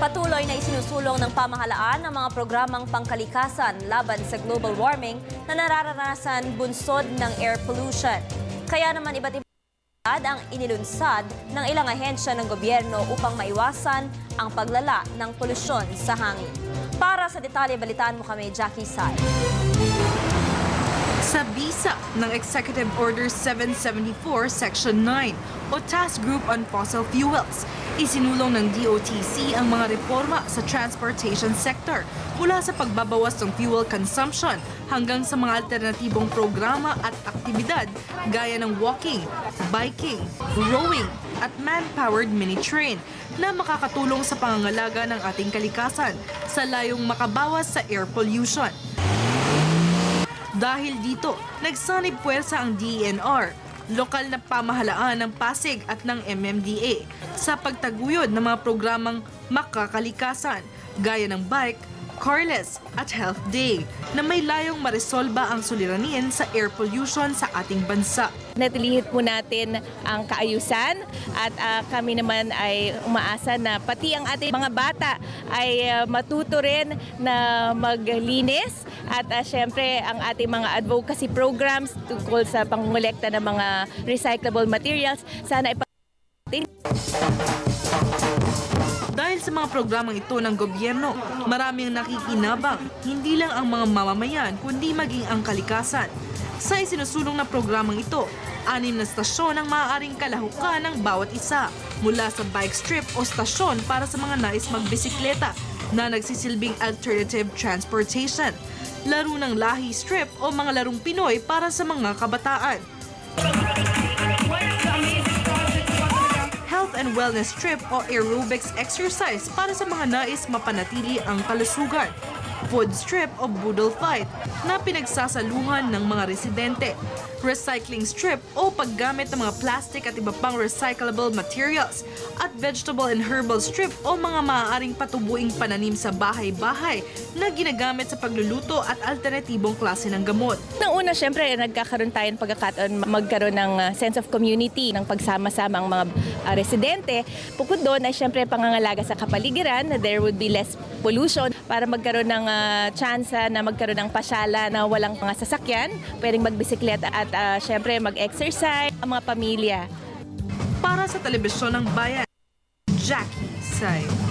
Patuloy na isinusulong ng pamahalaan ang mga programang pangkalikasan laban sa global warming na nararanasan bunsod ng air pollution. Kaya naman iba't ibang ang inilunsad ng ilang ahensya ng gobyerno upang maiwasan ang paglala ng polusyon sa hangin. Para sa detalye, balitaan mo kami, Jackie Sai. Sa bisa ng Executive Order 774 Section 9 o Task Group on Fossil Fuels, isinulong ng DOTC ang mga reforma sa transportation sector mula sa pagbabawas ng fuel consumption hanggang sa mga alternatibong programa at aktibidad gaya ng walking, biking, rowing at man-powered mini-train na makakatulong sa pangangalaga ng ating kalikasan sa layong makabawas sa air pollution. Dahil dito, nagsanib puwersa ang DENR, lokal na pamahalaan ng Pasig at ng MMDA sa pagtaguyod ng mga programang makakalikasan gaya ng bike, carless at health day na may layong maresolba ang suliranin sa air pollution sa ating bansa. Natilihit po natin ang kaayusan at kami naman ay umaasa na pati ang ating mga bata ay matuto rin na maglinis at syempre ang ating mga advocacy programs tungkol sa pangongolekta ng mga recyclable materials sana ipatin. Dahil sa mga programang ito ng gobyerno, maraming nakikinabang, hindi lang ang mga mamamayan kundi maging ang kalikasan. Sa isinusulong na programang ito, 6 na stasyon ang maaaring kalahukan ng bawat isa, mula sa bike strip o stasyon para sa mga nais magbisikleta na nagsisilbing alternative transportation, laro ng lahi strip o mga larong Pinoy para sa mga kabataan, health and wellness trip o aerobics exercise para sa mga nais mapanatili ang kalusugan, food strip o boodle fight na pinagsasaluhan ng mga residente, recycling strip o paggamit ng mga plastic at iba pang recyclable materials, at vegetable and herbal strip o mga maaaring patubuing pananim sa bahay-bahay na ginagamit sa pagluluto at alternatibong klase ng gamot. Nang una, syempre, nagkakaroon tayo ng pagkakataon magkaroon ng sense of community, ng pagsama-sama ang mga residente. Bukod doon ay syempre pangangalaga sa kapaligiran na there would be less pollution para magkaroon ng chance na magkaroon ng pasyala na walang mga sasakyan, pwedeng magbisikleta at syempre mag-exercise ang mga pamilya. Para sa Telebisyon ng Bayan, Jackie Sai.